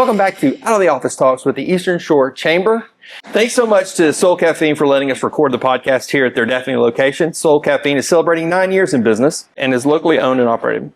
Welcome back to Out of the Office Talks with the Eastern Shore Chamber. Thanks so much to Soul Caffeine for letting us record the podcast here at their Daphne location. Soul Caffeine is celebrating 9 years in business and is locally owned and operated.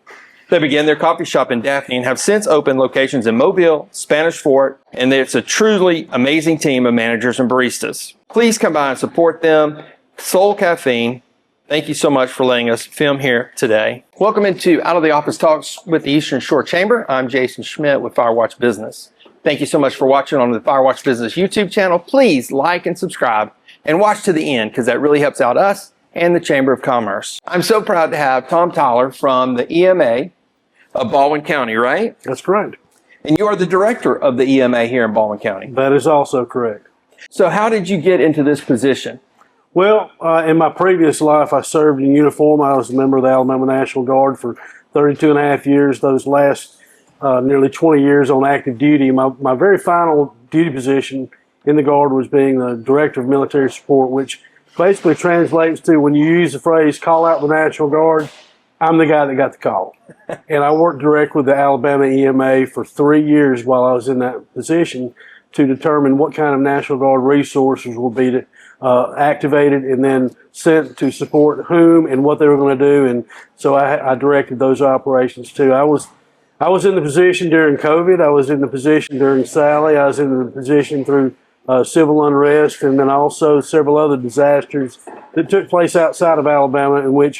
They began their coffee shop in Daphne and have since opened locations in Mobile, Spanish Fort, and it's a truly amazing team of managers and baristas. Please come by and support them. Soul Caffeine, thank you so much for letting us film here today. Welcome into Out of the Office Talks with the Eastern Shore Chamber. I'm Jason Schmitt with Firewatch Business. Thank you so much for watching on the Firewatch Business YouTube channel. Please like and subscribe and watch to the end because that really helps out us and the Chamber of Commerce. I'm so proud to have Tom Tyler from the EMA of Baldwin County, right? That's correct. And you are the director of the EMA here in Baldwin County. That is also correct. So how did you get into this position? Well, in my previous life, I served in uniform. I was a member of the Alabama National Guard for 32 and a half years. Those last nearly 20 years on active duty. My very final duty position in the Guard was being the Director of Military Support, which basically translates to, when you use the phrase, call out the National Guard, I'm the guy that got the call. And I worked direct with the Alabama EMA for 3 years while I was in that position to determine what kind of National Guard resources will be activated and then sent to support whom and what they were going to do. And so I directed those operations too. I was in the position during COVID. I was in the position during Sally. I was in the position through civil unrest, and then also several other disasters that took place outside of Alabama, in which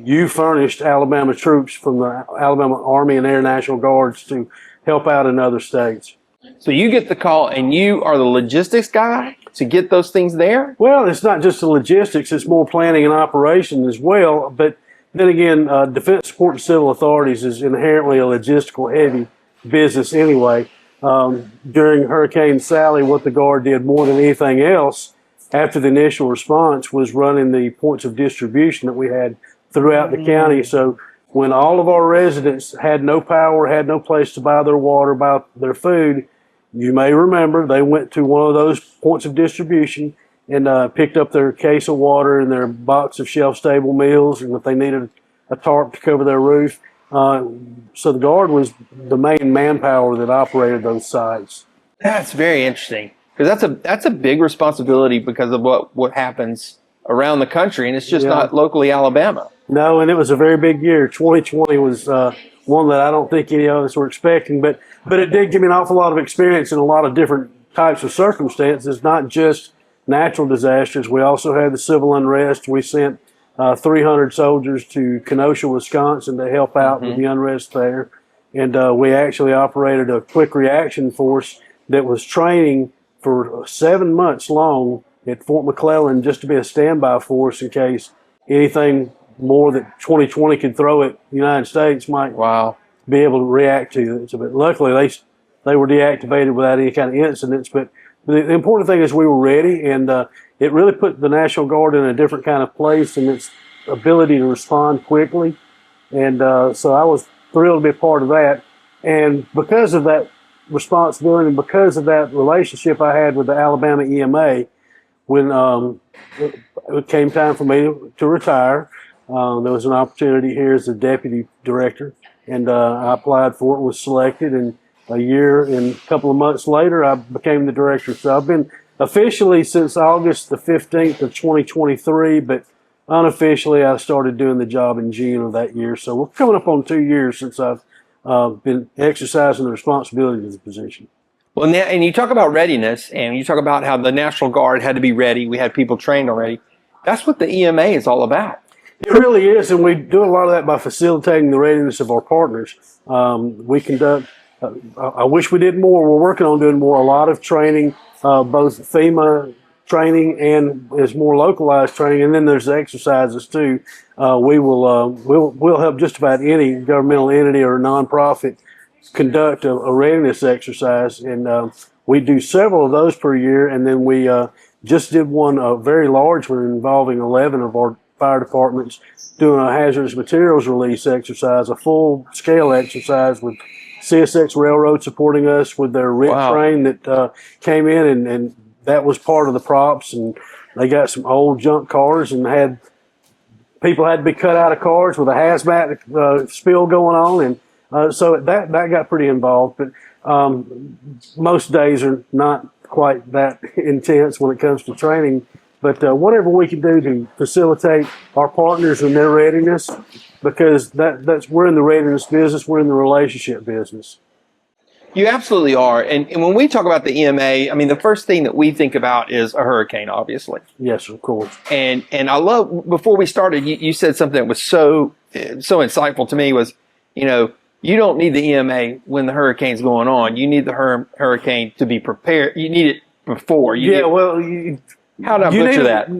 you furnished Alabama troops from the Alabama Army and Air National Guards to help out in other states. So you get the call and you are the logistics guy to get those things there? Well, it's not just the logistics, it's more planning and operation as well. But then again, defense support to civil authorities is inherently a logistical heavy business anyway. During Hurricane Sally, what the Guard did more than anything else after the initial response was running the points of distribution that we had throughout the county. So when all of our residents had no power, had no place to buy their water, buy their food, you may remember they went to one of those points of distribution and picked up their case of water and their box of shelf-stable meals, and if they needed a tarp to cover their roof. So the Guard was the main manpower that operated those sites. That's very interesting, because that's a big responsibility because of what happens around the country, and it's just not locally Alabama. No, and it was a very big year. 2020 was one that I don't think any of us were expecting, but it did give me an awful lot of experience in a lot of different types of circumstances, not just natural disasters. We also had the civil unrest. We sent 300 soldiers to Kenosha, Wisconsin to help out with the unrest there. And we actually operated a quick reaction force that was training for 7 months long at Fort McClellan just to be a standby force in case anything more that 2020 could throw at the United States might be able to react to it. But luckily, they were deactivated without any kind of incidents. But the important thing is we were ready, and it really put the National Guard in a different kind of place in its ability to respond quickly. And so I was thrilled to be a part of that. And because of that responsibility and because of that relationship I had with the Alabama EMA, when it came time for me to retire, there was an opportunity here as the deputy director, and I applied for it, was selected, and a year and a couple of months later, I became the director. So I've been officially since August the 15th of 2023, but unofficially I started doing the job in June of that year. So we're coming up on 2 years since I've been exercising the responsibility of the position. Well, now, and you talk about readiness, and you talk about how the National Guard had to be ready. We had people trained already. That's what the EMA is all about. It really is, and we do a lot of that by facilitating the readiness of our partners. We conduct, I wish we did more. We're working on doing more, a lot of training, both FEMA training and as more localized training, and then there's the exercises too. We'll help just about any governmental entity or nonprofit conduct a readiness exercise, and we do several of those per year, and then we just did one, a very large one involving 11 of our fire departments doing a hazardous materials release exercise, a full-scale exercise with CSX Railroad supporting us with their RIT train that came in, and that was part of the props. And they got some old junk cars and people had to be cut out of cars with a hazmat spill going on, and so that got pretty involved. But Most days are not quite that intense when it comes to training, but whatever we can do to facilitate our partners in their readiness, because that's we're in the readiness business, we're in the relationship business. You absolutely are. And when we talk about the EMA, I mean, the first thing that we think about is a hurricane, obviously. Yes, of course. And I love, before we started, you said something that was so insightful to me was, you don't need the EMA when the hurricane's going on. You need the hurricane to be prepared. You need it before. How did I butcher that?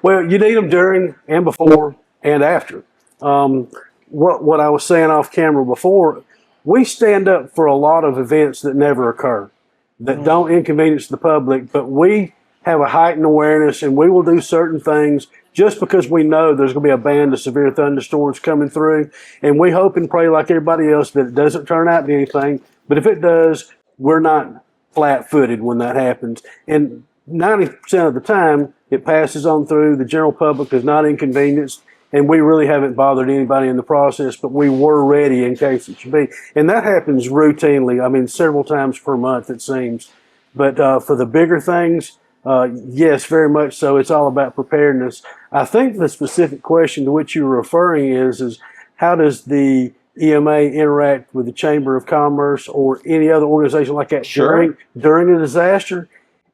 Well, you need them during and before and after. What I was saying off camera before, we stand up for a lot of events that never occur, that don't inconvenience the public, but we have a heightened awareness, and we will do certain things just because we know there's going to be a band of severe thunderstorms coming through, and we hope and pray like everybody else that it doesn't turn out to anything. But if it does, we're not flat-footed when that happens. And 90% of the time, it passes on through. The general public is not inconvenienced, and we really haven't bothered anybody in the process, but we were ready in case it should be. And that happens routinely, I mean, several times per month, it seems. But for the bigger things, yes, very much so. It's all about preparedness. I think the specific question to which you're referring is how does the EMA interact with the Chamber of Commerce or any other organization like that during a disaster?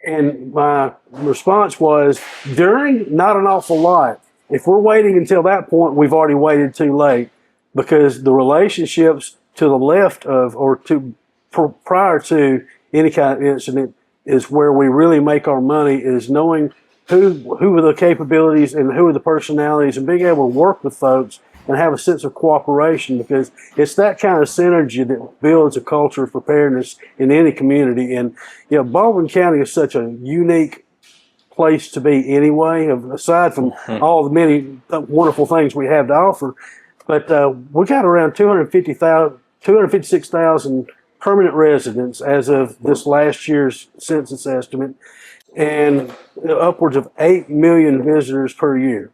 And my response was, during, not an awful lot. If we're waiting until that point, we've already waited too late, because the relationships to the left of or prior to any kind of incident is where we really make our money, is knowing who are the capabilities and who are the personalities, and being able to work with folks and have a sense of cooperation, because it's that kind of synergy that builds a culture of preparedness in any community. And Baldwin County is such a unique place to be anyway, aside from all the many wonderful things we have to offer. But we got around 256,000 permanent residents as of this last year's census estimate, and upwards of 8 million visitors per year.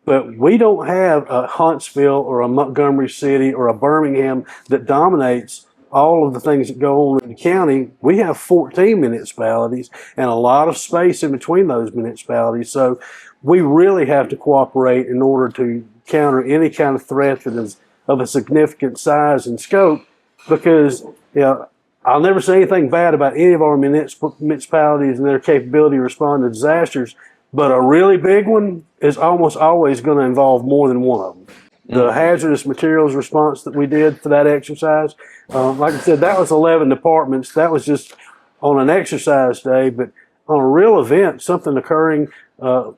But we don't have a Huntsville or a Montgomery City or a Birmingham that dominates all of the things that go on in the county. We have 14 municipalities and a lot of space in between those municipalities. So we really have to cooperate in order to counter any kind of threat that is of a significant size and scope, because I'll never say anything bad about any of our municipalities and their capability to respond to disasters, but a really big one is almost always going to involve more than one of them. The hazardous materials response that we did for that exercise, like I said, that was 11 departments. That was just on an exercise day, but on a real event, something occurring, a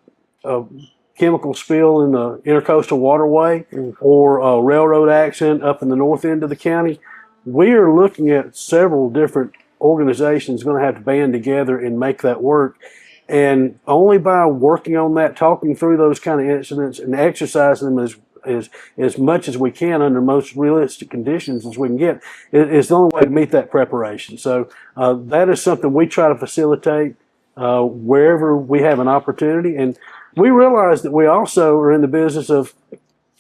chemical spill in the intercoastal waterway or a railroad accident up in the north end of the county, we are looking at several different organizations going to have to band together and make that work. And only by working on that, talking through those kind of incidents and exercising them as much as we can under most realistic conditions as we can get, is the only way to meet that preparation. So that is something we try to facilitate wherever we have an opportunity. And we realize that we also are in the business of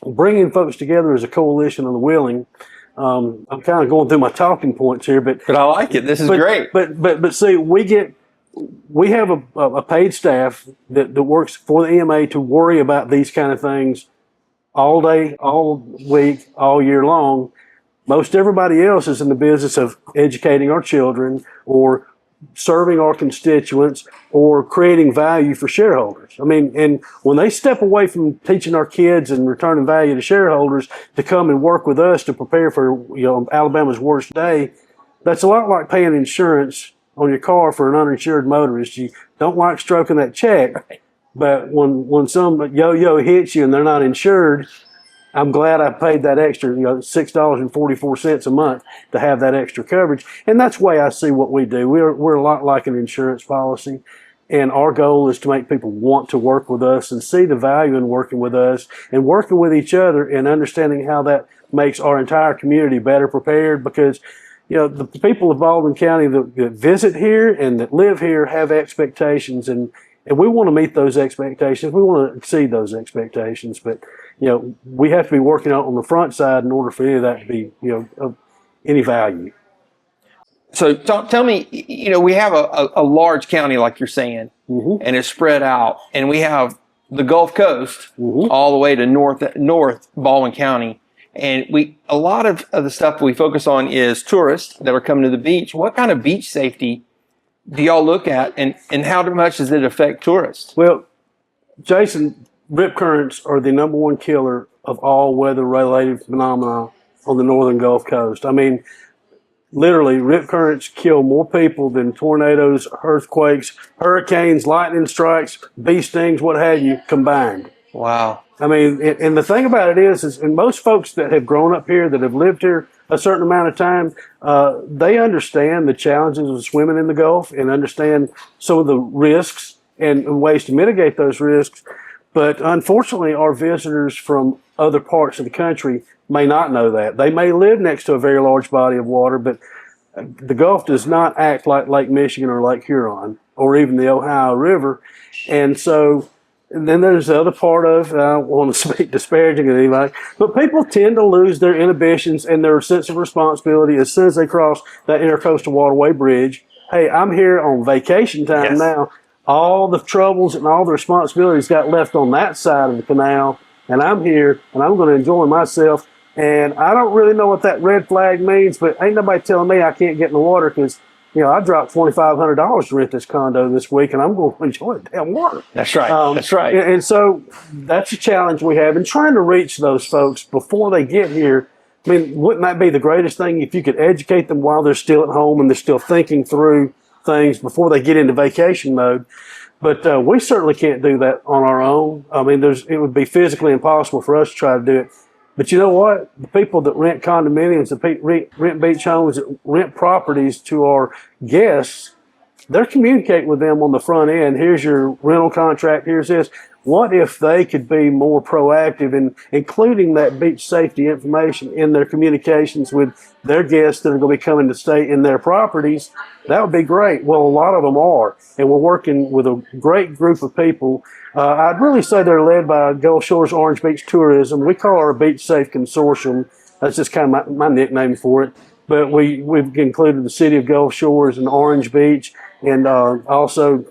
bringing folks together as a coalition of the willing. I'm kind of going through my talking points here, but I like it. This is great. But see, we have a paid staff that works for the EMA to worry about these kind of things all day, all week, all year long. Most everybody else is in the business of educating our children or serving our constituents or creating value for shareholders. I mean, and when they step away from teaching our kids and returning value to shareholders to come and work with us to prepare for Alabama's worst day, that's a lot like paying insurance on your car for an uninsured motorist. You don't like stroking that check, but when some yo-yo hits you and they're not insured, I'm glad I paid that extra, $6.44 a month to have that extra coverage. And that's the way I see what we do. We're a lot like an insurance policy. And our goal is to make people want to work with us and see the value in working with us and working with each other and understanding how that makes our entire community better prepared, because the people of Baldwin County that visit here and that live here have expectations, and we want to meet those expectations. We want to exceed those expectations, but we have to be working out on the front side in order for any of that to be of any value. So tell me, we have a large county like you're saying, and it's spread out, and we have the Gulf Coast all the way to north Baldwin County, and a lot of the stuff we focus on is tourists that are coming to the beach. What kind of beach safety do y'all look at, and how much does it affect tourists? Well, Jason, rip currents are the number one killer of all weather-related phenomena on the northern Gulf Coast. I mean, literally, rip currents kill more people than tornadoes, earthquakes, hurricanes, lightning strikes, bee stings, what have you, combined. Wow. I mean, and the thing about it is and most folks that have grown up here, that have lived here a certain amount of time, they understand the challenges of swimming in the Gulf and understand some of the risks and ways to mitigate those risks. But unfortunately, our visitors from other parts of the country may not know that. They may live next to a very large body of water, but the Gulf does not act like Lake Michigan or Lake Huron or even the Ohio River. And so, and then there's the other part of, I don't want to speak disparaging of anybody, but people tend to lose their inhibitions and their sense of responsibility as soon as they cross that intercoastal waterway bridge. Hey, I'm here on vacation time now. All the troubles and all the responsibilities got left on that side of the canal, and I'm here, and I'm going to enjoy myself. And I don't really know what that red flag means, but ain't nobody telling me I can't get in the water because, I dropped $2,500 to rent this condo this week, and I'm going to enjoy the damn water. That's right. That's right. And so that's a challenge we have in trying to reach those folks before they get here. I mean, wouldn't that be the greatest thing if you could educate them while they're still at home and they're still thinking through things before they get into vacation mode? But we certainly can't do that on our own. I mean, it would be physically impossible for us to try to do it. But you know what? The people that rent condominiums, that rent beach homes, that rent properties to our guests, they're communicating with them on the front end. Here's your rental contract. Here's this. What if they could be more proactive in including that beach safety information in their communications with their guests that are going to be coming to stay in their properties? That would be great. Well, a lot of them are, and we're working with a great group of people. I'd really say they're led by Gulf Shores Orange Beach Tourism. We call our Beach Safe Consortium. That's just kind of my nickname for it. But we've included the city of Gulf Shores and Orange Beach, and also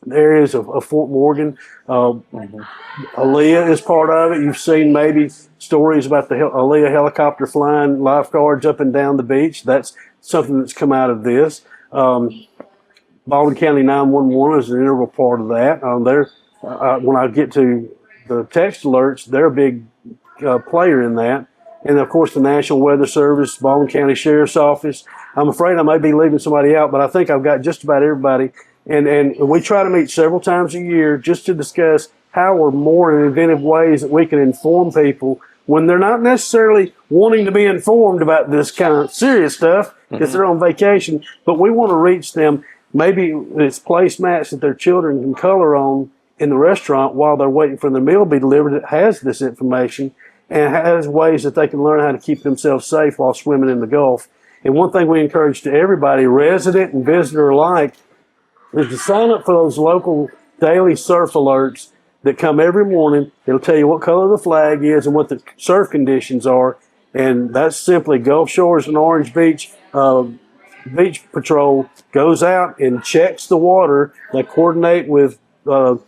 areas of Fort Morgan. Aaliyah is part of it. You've seen maybe stories about the Aaliyah helicopter flying lifeguards up and down the beach. That's something that's come out of this. Baldwin County 911 is an integral part of that. When I get to the text alerts, they're a big player in that. And of course, the National Weather Service, Baldwin County Sheriff's Office. I'm afraid I may be leaving somebody out, but I think I've got just about everybody. And we try to meet several times a year just to discuss how or more inventive ways that we can inform people when they're not necessarily wanting to be informed about this kind of serious stuff because they're on vacation, but we want to reach them. Maybe it's placemats that their children can color on in the restaurant while they're waiting for their meal to be delivered that has this information and has ways that they can learn how to keep themselves safe while swimming in the Gulf. And one thing we encourage to everybody, resident and visitor alike, is to sign up for those local daily surf alerts that come every morning. It'll tell you what color the flag is and what the surf conditions are. And that's simply Gulf Shores and Orange Beach Beach Patrol goes out and checks the water. They coordinate with the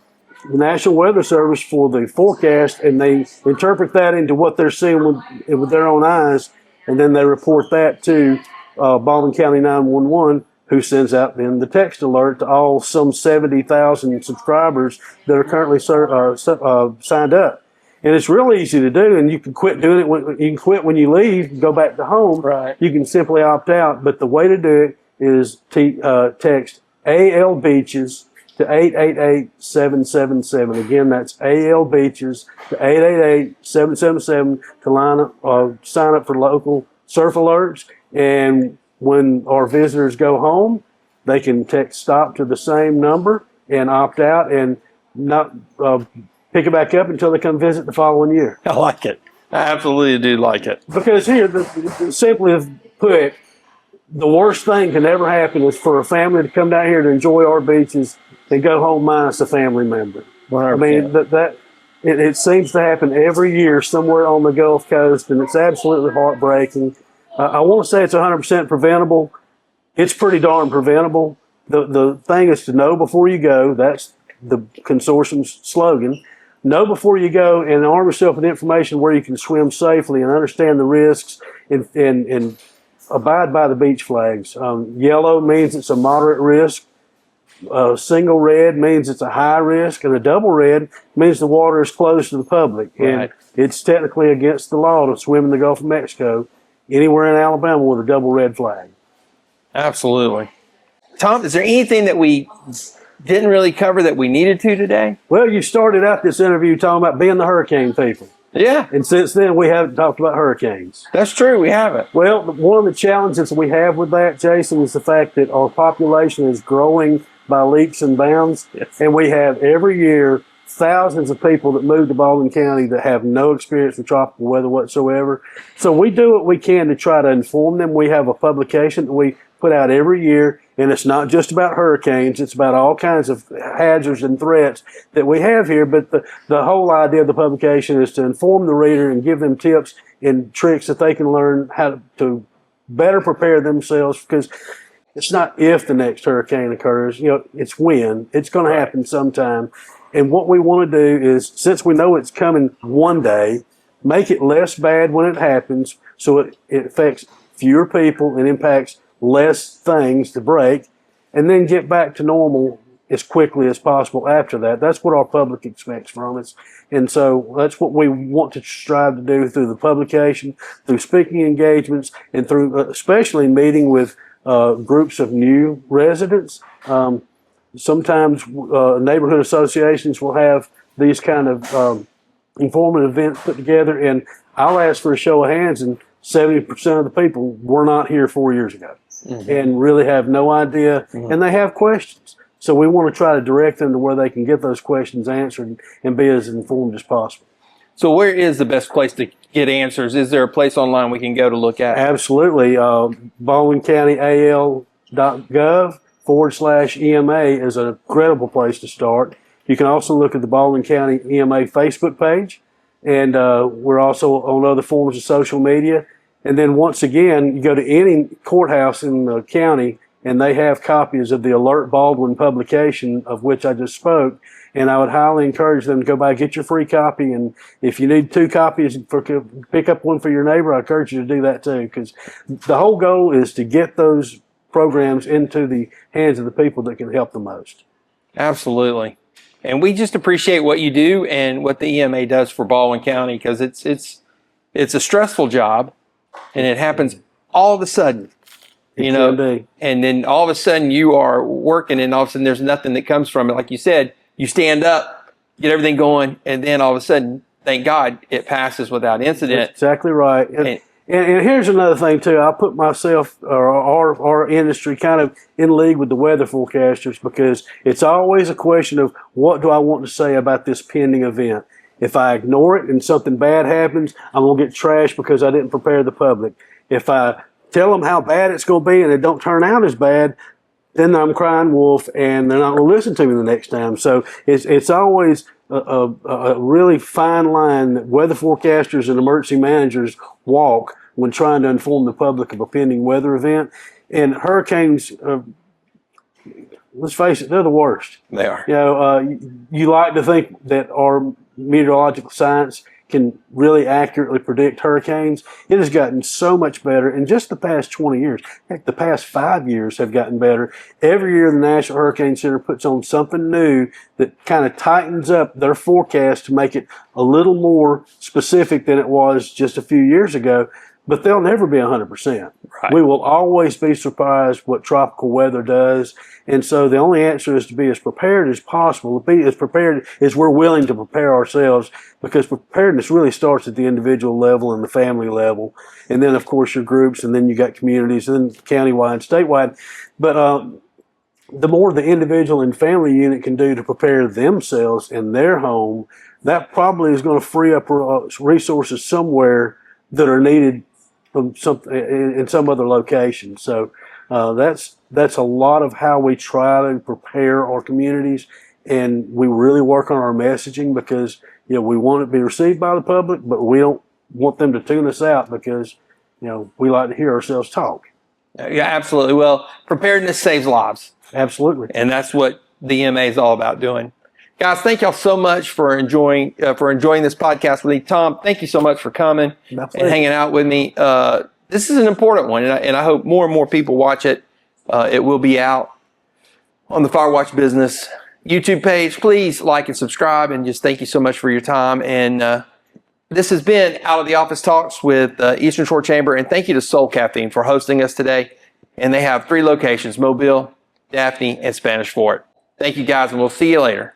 National Weather Service for the forecast, and they interpret that into what they're seeing with their own eyes. And then they report that to Baldwin County 911, who sends out then the text alert to all some 70,000 subscribers that are currently signed up. And it's real easy to do, and you can quit doing it. You can quit when you leave, go back to home. Right. You can simply opt out. But the way to do it is text AL Beaches to 888-777. Again, that's AL Beaches to 888-777 to sign up for local surf alerts. And when our visitors go home, they can text stop to the same number and opt out and not pick it back up until they come visit the following year. I like it. I absolutely do like it. Because here, simply put, the worst thing can ever happen is for a family to come down here to enjoy our beaches and go home minus a family member. 100%. I mean, it seems to happen every year somewhere on the Gulf Coast, and it's absolutely heartbreaking. I want to say it's 100% preventable. it's pretty darn preventable. The thing is to know before you go. That's the consortium's slogan. Know before you go and arm yourself with information where you can swim safely and understand the risks and abide by the beach flags. Yellow means it's a moderate risk. Single red means it's a high risk, and a double red means the water is closed to the public. Right. And it's technically against the law to swim in the Gulf of Mexico anywhere in Alabama with a double red flag. Absolutely. Tom, is there anything that we didn't really cover that we needed to today? Well, you started out this interview talking about being the hurricane people. Yeah, And since then, we haven't talked about hurricanes. that's true. We haven't. Well, one of the challenges we have with that, Jason, is the fact that our population is growing by leaps and bounds. Yes. And we have every year thousands of people that move to Baldwin County that have no experience with tropical weather whatsoever. So we do what we can to try to inform them. We have a publication that we put out every year, and it's not just about hurricanes. It's about all kinds of hazards and threats that we have here. But the whole idea of the publication is to inform the reader and give them tips and tricks that they can learn how to better prepare themselves, because it's not if the next hurricane occurs, it's when. It's going to happen sometime. And what we want to do is, since we know it's coming one day, make it less bad when it happens so it affects fewer people and impacts less things to break, and then get back to normal as quickly as possible after that. That's what our public expects from us. And so that's what we want to strive to do through the publication, through speaking engagements, and through especially meeting with groups of new residents. Sometimes neighborhood associations will have these kind of informative events put together, and I'll ask for a show of hands, and 70% of the people were not here 4 years ago and really have no idea, and they have questions. So we want to try to direct them to where they can get those questions answered and be as informed as possible. So where is the best place to get answers? Is there a place online we can go to look at? Absolutely. BaldwinCountyAL.gov/EMA is an incredible place to start. You can also look at the Baldwin County EMA Facebook page, and we're also on other forms of social media. And then once again, you go to any courthouse in the county, and they have copies of the Alert Baldwin publication of which I just spoke. And I would highly encourage them to go by, get your free copy. And if you need 2 copies, pick up one for your neighbor. I encourage you to do that too, because the whole goal is to get those programs into the hands of the people that can help the most. Absolutely. And we just appreciate what you do and what the EMA does for Baldwin County, because it's a stressful job, and it happens all of a sudden. And then all of a sudden you are working, and all of a sudden there's nothing that comes from it. Like you said, you stand up, get everything going, and then all of a sudden, thank God, it passes without incident. That's exactly right. And here's another thing too. I put myself or our industry kind of in league with the weather forecasters, because it's always a question of, what do I want to say about this pending event? If I ignore it and something bad happens, I'm going to get trashed because I didn't prepare the public. If I tell them how bad it's going to be and it don't turn out as bad, then I'm crying wolf, and they're not going to listen to me the next time. So it's always a really fine line that weather forecasters and emergency managers walk when trying to inform the public of a pending weather event. And hurricanes, let's face it, they're the worst. They are. You like to think that our meteorological science can really accurately predict hurricanes. It has gotten so much better in just the past 20 years. Heck, the past 5 years have gotten better. Every year the National Hurricane Center puts on something new that kind of tightens up their forecast to make it a little more specific than it was just a few years ago. But they'll never be 100%. Right. We will always be surprised what tropical weather does. And so the only answer is to be as prepared as possible, to be as prepared as we're willing to prepare ourselves, because preparedness really starts at the individual level and the family level. And then, of course, your groups, and then you got communities, and then countywide, statewide. But the more the individual and family unit can do to prepare themselves in their home, that probably is going to free up resources somewhere that are needed from in some other location. So that's a lot of how we try to prepare our communities, and we really work on our messaging, because we want it to be received by the public, but we don't want them to tune us out, because we like to hear ourselves talk. Yeah, absolutely. Well, preparedness saves lives. Absolutely. And that's what the EMA is all about doing. Guys, thank y'all so much for enjoying this podcast with me. Tom, thank you so much for coming and hanging out with me. This is an important one, and I hope more and more people watch it. It will be out on the Firewatch Business YouTube page. Please like and subscribe, and just thank you so much for your time. And this has been Out of the Office Talks with Eastern Shore Chamber, and thank you to Soul Caffeine for hosting us today. And they have 3 locations: Mobile, Daphne, and Spanish Fort. Thank you, guys, and we'll see you later.